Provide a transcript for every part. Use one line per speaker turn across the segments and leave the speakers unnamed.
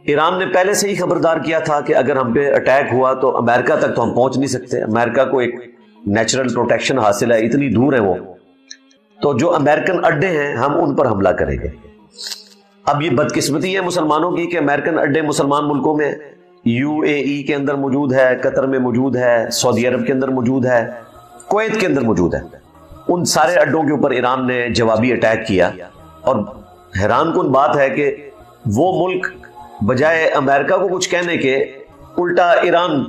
ایران نے پہلے سے ہی خبردار کیا تھا کہ اگر ہم پہ اٹیک ہوا تو امریکہ تک تو ہم پہنچ نہیں سکتے، امریکہ کو ایک نیچرل پروٹیکشن حاصل ہے، اتنی دور ہے وہ، تو جو امریکن اڈے ہیں ہم ان پر حملہ کریں گے۔ اب یہ بدقسمتی ہے مسلمانوں کی کہ امریکن اڈے مسلمان ملکوں میں یو اے ای کے اندر موجود ہے، قطر میں موجود ہے، سعودی عرب کے اندر موجود ہے، کویت کے اندر موجود ہے۔ ان سارے اڈوں کے اوپر ایران نے جوابی اٹیک کیا، اور حیران کن بات ہے کہ وہ ملک بجائے امریکہ کو کچھ کہنے کے الٹا ایران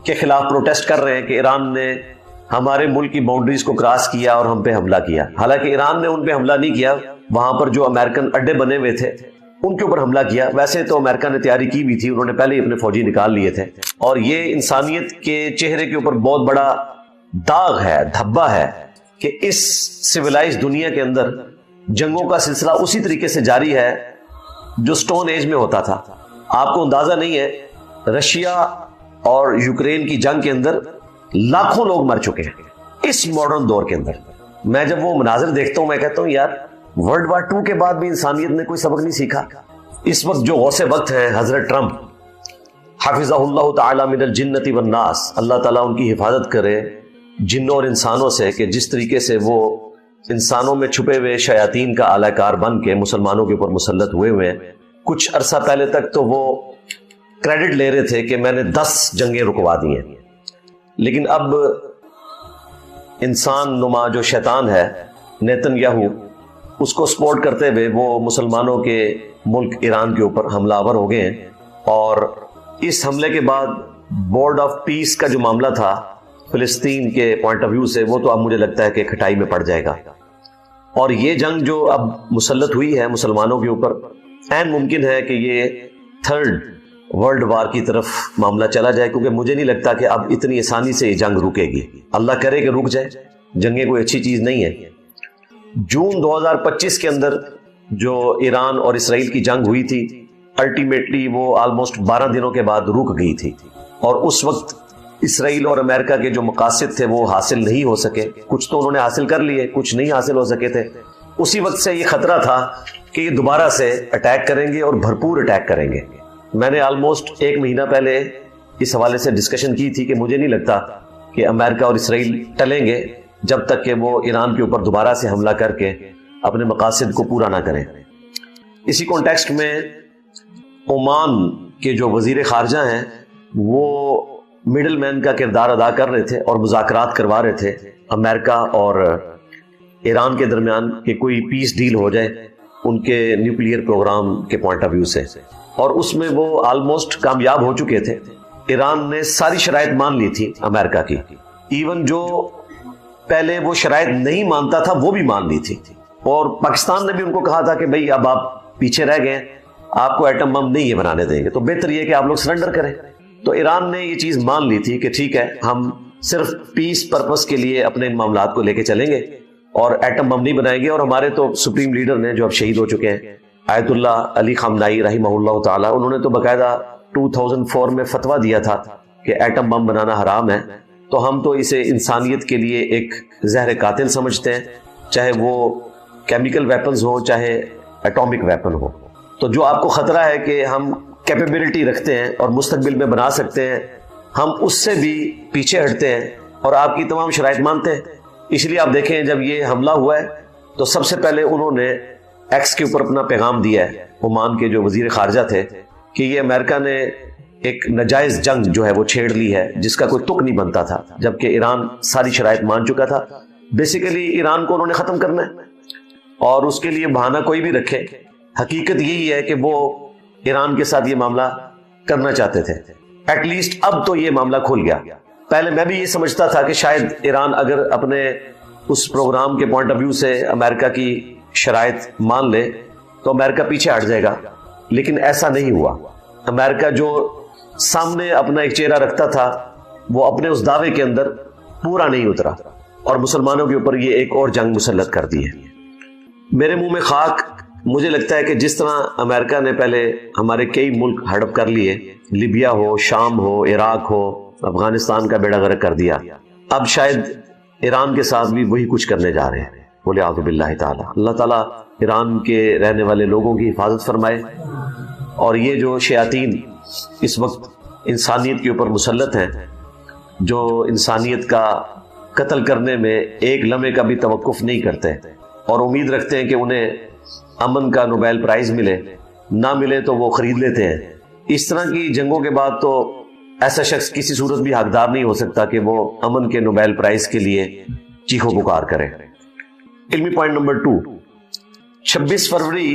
کے خلاف پروٹیسٹ کر رہے ہیں کہ ایران نے ہمارے ملک کی باؤنڈریز کو کراس کیا اور ہم پہ حملہ کیا۔ حالانکہ ایران نے ان پہ حملہ نہیں کیا، وہاں پر جو امریکن اڈے بنے ہوئے تھے ان کے اوپر حملہ کیا۔ ویسے تو امریکہ نے تیاری کی بھی تھی، انہوں نے پہلے ہی اپنے فوجی نکال لیے تھے، اور یہ انسانیت کے چہرے کے اوپر بہت بڑا داغ ہے، دھبا ہے کہ اس سویلائز دنیا کے اندر جنگوں کا سلسلہ اسی طریقے سے جاری ہے جو سٹون ایج میں ہوتا تھا۔ آپ کو اندازہ نہیں ہے، رشیا اور یوکرین کی جنگ کے اندر لاکھوں لوگ مر چکے ہیں اس ماڈرن دور کے اندر۔ میں جب وہ مناظر دیکھتا ہوں میں کہتا ہوں یار ورلڈ وار 2 کے بعد بھی انسانیت نے کوئی سبق نہیں سیکھا۔ اس وقت جو غوث وقت ہیں حضرت ٹرمپ حفظہ اللہ تعالی من الجنۃ والناس، اللہ تعالیٰ ان کی حفاظت کرے جنوں اور انسانوں سے، کہ جس طریقے سے وہ انسانوں میں چھپے ہوئے شیاطین کا اعلی کار بن کے مسلمانوں کے اوپر مسلط ہوئے ہیں۔ کچھ عرصہ پہلے تک تو وہ کریڈٹ لے رہے تھے کہ میں نے 10 جنگیں رکوا دی ہیں، لیکن اب انسان نما جو شیطان ہے نیتن یاہو، اس کو سپورٹ کرتے ہوئے وہ مسلمانوں کے ملک ایران کے اوپر حملہ آور ہو گئے ہیں، اور اس حملے کے بعد بورڈ آف پیس کا جو معاملہ تھا فلسطین کے پوائنٹ آف ویو سے، وہ تو اب مجھے لگتا ہے کہ کھٹائی میں پڑ جائے گا، اور یہ جنگ جو اب مسلط ہوئی ہے مسلمانوں کے اوپر، عین ممکن ہے کہ یہ 3rd ورلڈ وار کی طرف معاملہ چلا جائے، کیونکہ مجھے نہیں لگتا کہ اب اتنی آسانی سے یہ جنگ رکے گی۔ اللہ کرے کہ رک جائے، جنگیں کوئی اچھی چیز نہیں ہے۔ جون 2025 کے اندر جو ایران اور اسرائیل کی جنگ ہوئی تھی، الٹیمیٹلی وہ آلموسٹ 12 دنوں کے بعد رک گئی تھی، اور اس وقت اسرائیل اور امریکہ کے جو مقاصد تھے وہ حاصل نہیں ہو سکے، کچھ تو انہوں نے حاصل کر لیے، کچھ نہیں حاصل ہو سکے تھے۔ اسی وقت سے یہ خطرہ تھا کہ یہ دوبارہ سے اٹیک کریں گے اور بھرپور اٹیک کریں گے۔ میں نے آلموسٹ 1 مہینہ پہلے اس حوالے سے ڈسکشن کی تھی کہ مجھے نہیں لگتا کہ امریکہ اور اسرائیل ٹلیں گے جب تک کہ وہ ایران کے اوپر دوبارہ سے حملہ کر کے اپنے مقاصد کو پورا نہ کریں۔ اسی کانٹیکسٹ میں عمان کے جو وزیر خارجہ ہیں وہ مڈل مین کا کردار ادا کر رہے تھے اور مذاکرات کروا رہے تھے امریکہ اور ایران کے درمیان کہ کوئی پیس ڈیل ہو جائے ان کے نیوکلیئر پروگرام کے پوائنٹ آف ویو سے، اور اس میں وہ آلموسٹ کامیاب ہو چکے تھے۔ ایران نے ساری شرائط مان لی تھی امریکہ کی، ایون جو پہلے وہ شرائط نہیں مانتا تھا وہ بھی مان لی تھی، اور پاکستان نے بھی ان کو کہا تھا کہ بھئی اب آپ پیچھے رہ گئے، آپ کو ایٹم بم نہیں یہ بنانے دیں گے، تو بہتر یہ کہ آپ لوگ سرنڈر کریں۔ تو ایران نے یہ چیز مان لی تھی کہ ٹھیک ہے ہم صرف پیس پرپس کے لیے اپنے ان معاملات کو لے کے چلیں گے اور ایٹم بم نہیں بنائیں گے۔ اور ہمارے تو سپریم لیڈر نے جو اب شہید ہو چکے ہیں آیت اللہ علی خامنائی رحمہ اللہ تعالی، انہوں نے تو باقاعدہ 2004 میں فتویٰ دیا تھا کہ ایٹم بم بنانا حرام ہے، تو ہم تو اسے انسانیت کے لیے ایک زہر قاتل سمجھتے ہیں، چاہے وہ کیمیکل ویپنز ہوں چاہے ایٹامک ویپن ہو۔ تو جو آپ کو خطرہ ہے کہ ہم کیپیبلٹی رکھتے ہیں اور مستقبل میں بنا سکتے ہیں، ہم اس سے بھی پیچھے ہٹتے ہیں اور آپ کی تمام شرائط مانتے ہیں۔ اس لیے آپ دیکھیں جب یہ حملہ ہوا ہے تو سب سے پہلے انہوں نے ایکس کے اوپر اپنا پیغام دیا ہے، عمان کے جو وزیر خارجہ تھے، کہ یہ امریکہ نے ایک ناجائز جنگ جو ہے وہ چھیڑ لی ہے جس کا کوئی تک نہیں بنتا تھا، جبکہ ایران ساری شرائط مان چکا تھا۔ بیسیکلی ایران کو انہوں نے ختم کرنا ہے، اور اس کے لیے بہانہ کوئی بھی رکھے، حقیقت یہی ہے کہ وہ ایران کے ساتھ یہ معاملہ کرنا چاہتے تھے۔ ایٹ لیسٹ اب تو یہ معاملہ کھل گیا۔ پہلے میں بھی یہ سمجھتا تھا کہ شاید ایران اگر اپنے اس پروگرام کے پوائنٹ آف ویو سے امریکہ کی شرائط مان لے تو امریکہ پیچھے ہٹ جائے گا، لیکن ایسا نہیں ہوا۔ امریکہ جو سامنے اپنا ایک چہرہ رکھتا تھا وہ اپنے اس دعوے کے اندر پورا نہیں اترا، اور مسلمانوں کے اوپر یہ ایک اور جنگ مسلط کر دی ہے۔ میرے منہ میں خاک، مجھے لگتا ہے کہ جس طرح امریکہ نے پہلے ہمارے کئی ملک ہڑپ کر لیے، لیبیا ہو، شام ہو، عراق ہو، افغانستان کا بیڑا غرق کر دیا، اب شاید ایران کے ساتھ بھی وہی کچھ کرنے جا رہے ہیں۔ بولے اعوذ باللہ تعالی۔ اللہ تعالیٰ ایران کے رہنے والے لوگوں کی حفاظت فرمائے، اور یہ جو شیاطین اس وقت انسانیت کے اوپر مسلط ہیں، جو انسانیت کا قتل کرنے میں ایک لمحے کا بھی توقف نہیں کرتے اور امید رکھتے ہیں کہ انہیں امن کا نوبیل پرائز ملے، نہ ملے تو وہ خرید لیتے ہیں، اس طرح کی جنگوں کے بعد تو ایسا شخص کسی صورت بھی حقدار نہیں ہو سکتا کہ وہ امن کے نوبیل پرائز کے لیے چیخو پکار کرے۔ علمی پوائنٹ نمبر 2، 26 فروری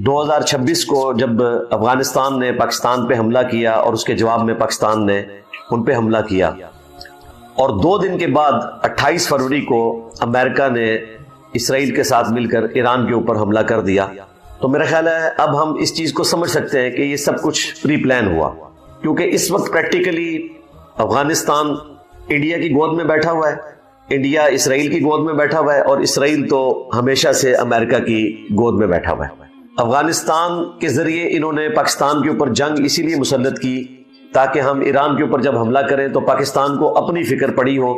2026 کو جب افغانستان نے پاکستان پہ حملہ کیا اور اس کے جواب میں پاکستان نے ان پہ حملہ کیا، اور 2 دن کے بعد 28 فروری کو امریکہ نے اسرائیل کے ساتھ مل کر ایران کے اوپر حملہ کر دیا، تو میرا خیال ہے اب ہم اس چیز کو سمجھ سکتے ہیں کہ یہ سب کچھ پری پلان ہوا، کیونکہ اس وقت پریکٹیکلی افغانستان انڈیا کی گود میں بیٹھا ہوا ہے، انڈیا اسرائیل کی گود میں بیٹھا ہوا ہے، اور اسرائیل تو ہمیشہ سے امریکہ کی گود میں بیٹھا ہوا ہے۔ افغانستان کے ذریعے انہوں نے پاکستان کے اوپر جنگ اسی لیے مسلط کی تاکہ ہم ایران کے اوپر جب حملہ کریں تو پاکستان کو اپنی فکر پڑی ہو،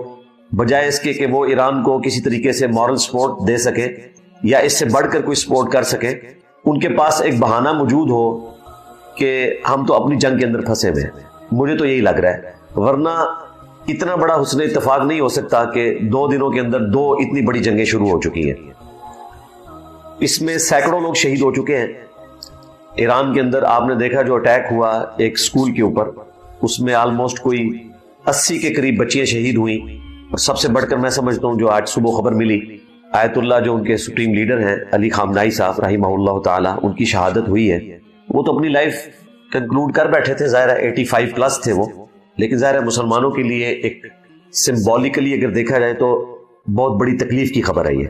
بجائے اس کے کہ وہ ایران کو کسی طریقے سے مورل سپورٹ دے سکے یا اس سے بڑھ کر کوئی سپورٹ کر سکے، ان کے پاس ایک بہانہ موجود ہو کہ ہم تو اپنی جنگ کے اندر پھنسے ہوئے ہیں۔ مجھے تو یہی لگ رہا ہے، ورنہ اتنا بڑا حسن اتفاق نہیں ہو سکتا کہ 2 دنوں کے اندر 2 اتنی بڑی جنگیں شروع ہو چکی ہیں۔ اس میں سینکڑوں لوگ شہید ہو چکے ہیں۔ ایران کے اندر آپ نے دیکھا جو اٹیک ہوا ایک سکول کے اوپر، اس میں آلموسٹ کوئی 80 کے قریب بچیاں شہید ہوئیں، اور سب سے بڑھ کر میں سمجھتا ہوں جو آج صبح خبر ملی، آیت اللہ جو ان کے سپریم لیڈر ہیں علی خامنائی صاحب رحمہ اللہ تعالی، ان کی شہادت ہوئی ہے۔ وہ تو اپنی لائف کنکلوڈ کر بیٹھے تھے، ظاہر ہے 85 پلس تھے وہ، لیکن ظاہر ہے مسلمانوں کے لیے ایک سمبولیکلی اگر دیکھا جائے تو بہت بڑی تکلیف کی خبر ہے یہ۔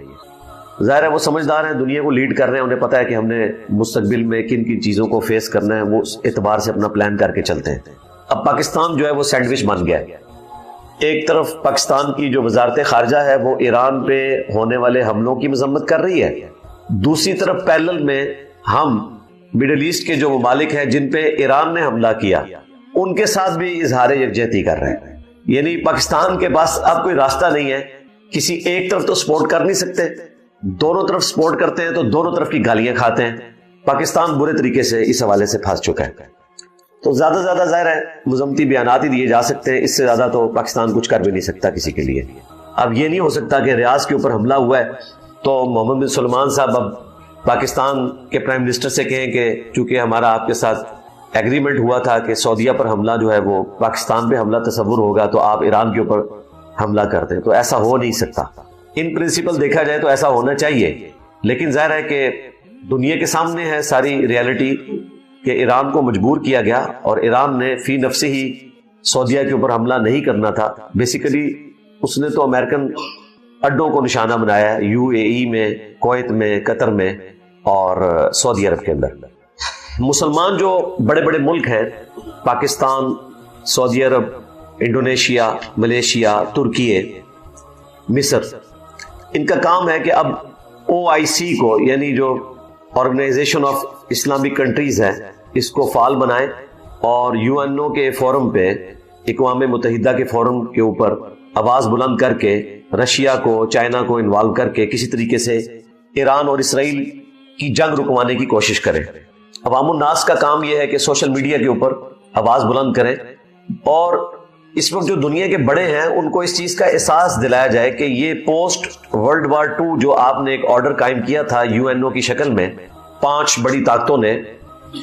ظاہر ہے وہ سمجھدار ہیں، دنیا کو لیڈ کر رہے ہیں، انہیں پتہ ہے کہ ہم نے مستقبل میں کن کن چیزوں کو فیس کرنا ہے، وہ اس اعتبار سے اپنا پلان کر کے چلتے ہیں۔ اب پاکستان جو ہے وہ سینڈوچ بن گیا ہے، ایک طرف پاکستان کی جو وزارت خارجہ ہے وہ ایران پہ ہونے والے حملوں کی مذمت کر رہی ہے، دوسری طرف پیرلل میں ہم مڈل ایسٹ کے جو ممالک ہیں جن پہ ایران نے حملہ کیا ان کے ساتھ بھی اظہار یکجہتی کر رہے ہیں۔ یعنی پاکستان کے پاس اب کوئی راستہ نہیں ہے، کسی ایک طرف تو سپورٹ کر نہیں سکتے، دونوں طرف سپورٹ کرتے ہیں تو دونوں طرف کی گالیاں کھاتے ہیں۔ پاکستان برے طریقے سے اس حوالے سے پھنس چکا ہے، تو زیادہ سے زیادہ ظاہر ہے مذمتی بیانات ہی دیے جا سکتے ہیں، اس سے زیادہ تو پاکستان کچھ کر بھی نہیں سکتا کسی کے لیے۔ اب یہ نہیں ہو سکتا کہ ریاض کے اوپر حملہ ہوا ہے تو محمد بن سلمان صاحب اب پاکستان کے پرائم منسٹر سے کہیں کہ چونکہ ہمارا آپ کے ساتھ ایگریمنٹ ہوا تھا کہ سعودیہ پر حملہ جو ہے وہ پاکستان پہ حملہ تصور ہوگا تو آپ ایران کے اوپر حملہ کر دیں، تو ایسا ہو نہیں سکتا۔ ان پرنسپل دیکھا جائے تو ایسا ہونا چاہیے، لیکن ظاہر ہے کہ دنیا کے سامنے ہے ساری ریالٹی کہ ایران کو مجبور کیا گیا، اور ایران نے فی نفسی ہی سعودیہ کے اوپر حملہ نہیں کرنا تھا، بیسیکلی اس نے تو امریکن اڈوں کو نشانہ بنایا ہے، UAE میں، کویت میں، قطر میں اور سعودی عرب کے اندر۔ مسلمان جو بڑے بڑے ملک ہیں، پاکستان، سعودی عرب، انڈونیشیا، ملیشیا، ترکی، مصر، ان کا کام ہے کہ اب OIC کو، یعنی جو آرگنائزیشن آف اسلامک کنٹریز ہے، اس کو فعال بنائیں اور UNO کے فورم پہ، اقوام متحدہ کے فورم کے اوپر آواز بلند کر کے رشیا کو، چائنا کو انوالو کر کے کسی طریقے سے ایران اور اسرائیل کی جنگ رکوانے کی کوشش کریں۔ عوام الناس کا کام یہ ہے کہ سوشل میڈیا کے اوپر آواز بلند کریں، اور اس وقت جو دنیا کے بڑے ہیں ان کو اس چیز کا احساس دلایا جائے کہ یہ پوسٹ ورلڈ وار 2 جو آپ نے ایک آرڈر قائم کیا تھا UNO کی شکل میں، 5 بڑی طاقتوں نے،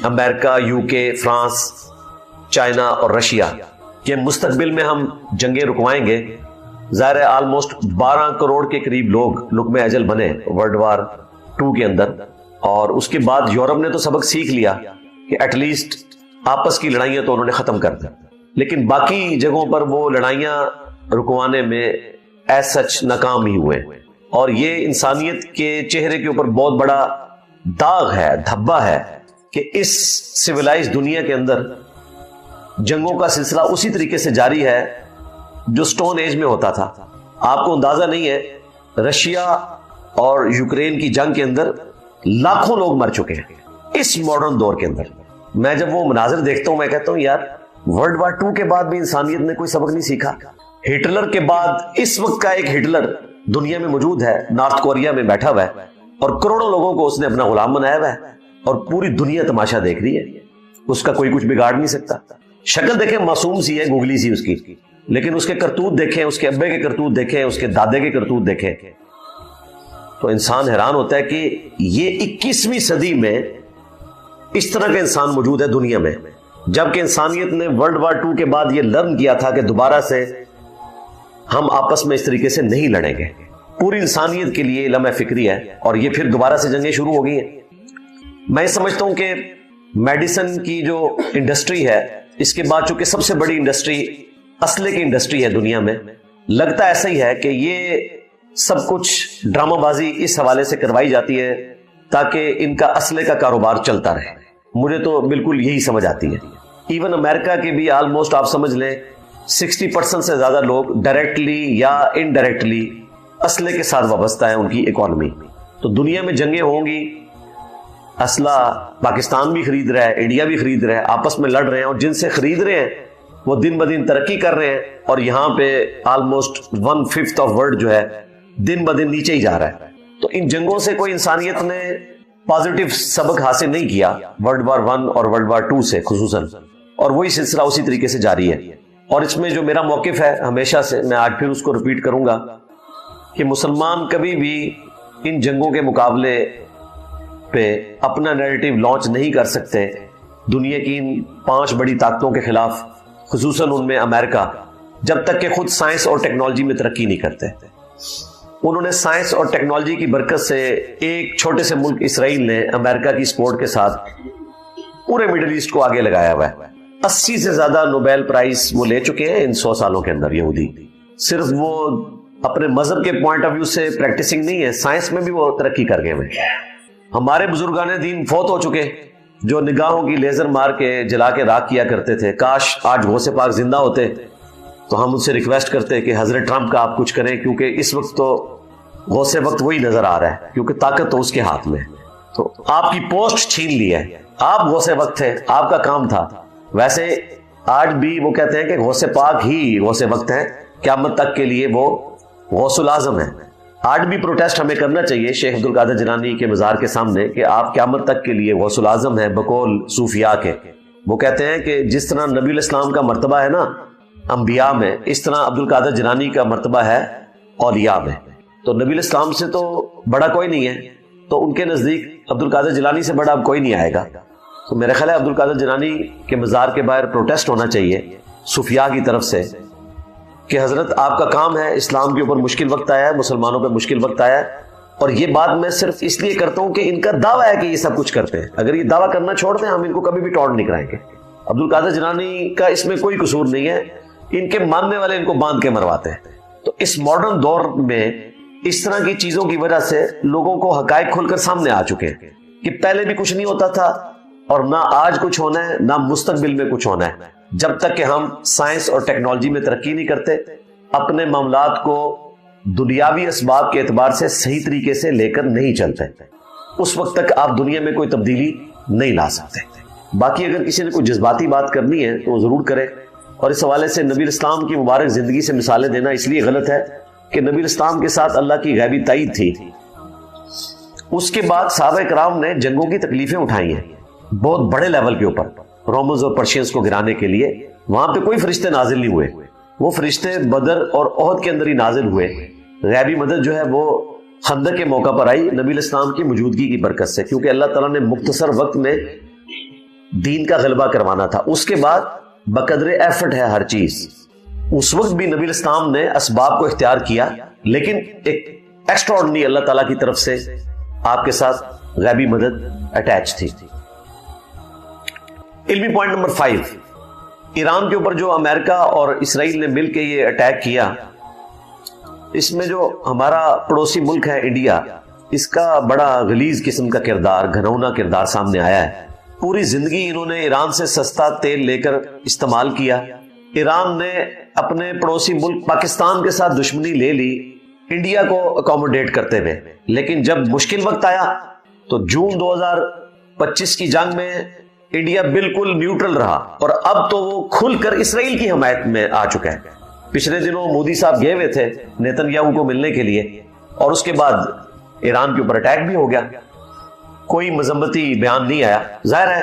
امریکہ، UK، فرانس، چائنا اور رشیا، کہ مستقبل میں ہم جنگیں رکوائیں گے۔ ظاہر ہے آلموسٹ 12 کروڑ کے قریب لوگ لقم اجل بنے ورلڈ وار 2 کے اندر، اور اس کے بعد یورپ نے تو سبق سیکھ لیا کہ ایٹ لیسٹ آپس کی لڑائیاں تو انہوں نے ختم کر دی، لیکن باقی جگہوں پر وہ لڑائیاں رکوانے میں ایز سچ ناکام ہی ہوئے، اور یہ انسانیت کے چہرے کے اوپر بہت بڑا داغ ہے، دھبا ہے کہ اس سویلائز دنیا کے اندر جنگوں کا سلسلہ اسی طریقے سے جاری ہے جو سٹون ایج میں ہوتا تھا۔ آپ کو اندازہ نہیں ہے، رشیا اور یوکرین کی جنگ کے اندر لاکھوں لوگ مر چکے ہیں اس ماڈرن دور کے اندر۔ میں جب وہ مناظر دیکھتا ہوں میں کہتا ہوں یار ورلڈ وار 2 کے بعد بھی انسانیت نے کوئی سبق نہیں سیکھا۔ ہٹلر کے بعد اس وقت کا ایک ہٹلر دنیا میں موجود ہے، نارتھ کوریا میں بیٹھا ہوا ہے، اور کروڑوں لوگوں کو اس نے اپنا غلام بنایا ہوا ہے، اور پوری دنیا تماشا دیکھ رہی ہے۔ اس کا کوئی کچھ بگاڑ نہیں سکتا. شکل دیکھیں معصوم سی ہے, گوگلی سی اس کی, لیکن اس کے کرتوت دیکھیں, اس کے ابے کے کرتوت دیکھیں, اس کے دادے کے کرتوت دیکھیں, تو انسان حیران ہوتا ہے کہ یہ 21ویں صدی میں اس طرح کا انسان موجود ہے دنیا میں, جبکہ انسانیت نے ورلڈ وار 2 کے بعد یہ لرن کیا تھا کہ دوبارہ سے ہم آپس میں اس طریقے سے نہیں لڑیں گے. پوری انسانیت کے لیے لمحہ فکری ہے, اور یہ پھر دوبارہ سے جنگیں شروع ہو گئی ہیں. میں سمجھتا ہوں کہ میڈیسن کی جو انڈسٹری ہے, اس کے بعد چونکہ سب سے بڑی انڈسٹری اسلحے کی انڈسٹری ہے دنیا میں, لگتا ایسا ہی ہے کہ یہ سب کچھ ڈرامہ بازی اس حوالے سے کروائی جاتی ہے تاکہ ان کا اسلحے کا کاروبار چلتا رہے. مجھے تو بالکل یہی سمجھ آتی ہے. ایون امریکہ کے بھی آلموسٹ آپ سمجھ لیں 60% سے زیادہ لوگ ڈائریکٹلی یا انڈائریکٹلی اسلحے کے ساتھ وابستہ ہے ان کی اکانومی. تو دنیا میں جنگیں ہوں گی, اسلحہ پاکستان بھی خرید رہا ہے, انڈیا بھی خرید رہا ہے, آپس میں لڑ رہے ہیں, اور جن سے خرید رہے ہیں وہ دن بدن ترقی کر رہے ہیں, اور یہاں پہ آلموسٹ 1/5 آف ورلڈ جو ہے دن بدن نیچے ہی جا رہا ہے. تو ان جنگوں سے کوئی انسانیت نے پازیٹیو سبق حاصل نہیں کیا ورلڈ وار 1 اور ورلڈ وار 2 سے خصوصاً, اور وہی سلسلہ اسی طریقے سے جاری ہے. اور اس میں جو میرا موقف ہے ہمیشہ سے, میں آج پھر اس کو ریپیٹ کروں گا کہ مسلمان کبھی بھی ان جنگوں کے مقابلے پہ اپنا نیریٹو لانچ نہیں کر سکتے دنیا کی ان 5 بڑی طاقتوں کے خلاف, خصوصاً ان میں امریکہ, جب تک کہ خود سائنس اور ٹیکنالوجی میں ترقی نہیں کرتے. انہوں نے سائنس اور ٹیکنالوجی کی برکت سے ایک چھوٹے سے ملک اسرائیل نے امریکہ کی سپورٹ کے ساتھ پورے مڈل ایسٹ کو آگے لگایا ہوا ہے. 80 سے زیادہ نوبیل پرائز وہ لے چکے ہیں ان 100 سالوں کے اندر. یہودی صرف وہ اپنے مذہب کے پوائنٹ آف ویو سے پریکٹسنگ نہیں ہے, سائنس میں بھی وہ ترقی کر گئے ہیں. ہمارے بزرگان دین فوت ہو چکے جو نگاہوں کی لیزر مار کے جلا کے راکھ کیا کرتے تھے. کاش آج غوث پاک زندہ ہوتے تو ہم ان سے ریکویسٹ کرتے کہ حضرت ٹرمپ کا آپ کچھ کریں, کیونکہ اس وقت تو غوث وقت وہی نظر آ رہا ہے, کیونکہ طاقت تو اس کے ہاتھ میں. تو آپ کی پوسٹ چھین لی ہے, آپ غوث وقت تھے, آپ کا کام تھا. ویسے آج بھی وہ کہتے ہیں کہ غوث پاک ہی غوث وقت ہیں, قیامت تک کے لیے وہ غوث الاعظم ہے. آج بھی پروٹیسٹ ہمیں کرنا چاہیے شیخ عبد القادر جیلانی کے مزار کے سامنے کہ آپ قیامت تک کے لیے غوث الاعظم ہیں بقول صوفیاء کے. وہ کہتے ہیں کہ جس طرح نبی الاسلام کا مرتبہ ہے نا انبیاء میں, اس طرح عبد القادر جیلانی کا مرتبہ ہے اولیاء میں. تو نبی الاسلام سے تو بڑا کوئی نہیں ہے, تو ان کے نزدیک عبد القادر جیلانی سے بڑا اب کوئی نہیں آئے گا. تو میرا خیال ہے عبد القادر جیلانی کے مزار کے باہر پروٹیسٹ ہونا چاہیے صوفیاء کی طرف سے کہ حضرت آپ کا کام ہے, اسلام کے اوپر مشکل وقت آیا ہے, مسلمانوں پہ مشکل وقت آیا ہے, اور یہ بات میں صرف اس لیے کرتا ہوں کہ ان کا دعویٰ ہے کہ یہ سب کچھ کرتے ہیں. اگر یہ دعویٰ کرنا چھوڑ دیں ہم ان کو کبھی بھی ٹاؤن نہیں کرائیں گے. عبد القادر جیلانی کا اس میں کوئی قصور نہیں ہے, ان کے ماننے والے ان کو باندھ کے مرواتے ہیں. تو اس ماڈرن دور میں اس طرح کی چیزوں کی وجہ سے لوگوں کو حقائق کھل کر سامنے آ چکے ہیں کہ پہلے بھی کچھ نہیں ہوتا تھا, اور نہ آج کچھ ہونا ہے, نہ مستقبل میں کچھ ہونا ہے, جب تک کہ ہم سائنس اور ٹیکنالوجی میں ترقی نہیں کرتے, اپنے معاملات کو دنیاوی اسباب کے اعتبار سے صحیح طریقے سے لے کر نہیں چلتے. اس وقت تک آپ دنیا میں کوئی تبدیلی نہیں لا سکتے. باقی اگر کسی نے کوئی جذباتی بات کرنی ہے تو وہ ضرور کرے, اور اس حوالے سے نبی اسلام کی مبارک زندگی سے مثالیں دینا اس لیے غلط ہے کہ نبی اسلام کے ساتھ اللہ کی غیبی تائید تھی. اس کے بعد صحابہ کرام نے جنگوں کی تکلیفیں اٹھائی ہیں بہت بڑے لیول کے اوپر, رومنز اور پرشینز کو گرانے کے لیے. وہاں پہ کوئی فرشتے نازل نہیں ہوئے, وہ فرشتے بدر اور احد کے اندر ہی نازل ہوئے. غیبی مدد جو ہے وہ خندق کے موقع پر آئی نبی الاسلام کی موجودگی کی برکت سے, کیونکہ اللہ تعالیٰ نے مختصر وقت میں دین کا غلبہ کروانا تھا. اس کے بعد بقدر ایفرٹ ہے ہر چیز. اس وقت بھی نبی الاسلام نے اسباب کو اختیار کیا, لیکن ایک ایکسٹراڈنری اللہ تعالیٰ کی طرف سے آپ کے ساتھ غیبی مدد اٹیچ تھی. علمی پوائنٹ نمبر 5, ایران کے اوپر جو امریکہ اور اسرائیل نے مل کے یہ اٹیک کیا, اس میں جو ہمارا پڑوسی ملک ہے انڈیا, اس کا بڑا غلیظ قسم کا کردار, گھنونا کردار سامنے آیا ہے. پوری زندگی انہوں نے ایران سے سستا تیل لے کر استعمال کیا. ایران نے اپنے پڑوسی ملک پاکستان کے ساتھ دشمنی لے لی انڈیا کو اکوموڈیٹ کرتے ہوئے, لیکن جب مشکل وقت آیا تو جون 2025 کی جنگ میں انڈیا بالکل نیوٹرل رہا, اور اب تو وہ کھل کر اسرائیل کی حمایت میں آ چکا ہے. پچھلے دنوں مودی صاحب گئے ہوئے تھے نیتن یاہو کو ملنے کے لیے, اور اس کے بعد ایران کے اوپر اٹیک بھی ہو گیا. کوئی مذمتی بیان نہیں آیا. ظاہر ہے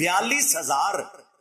42,000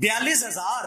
42,000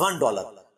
$1।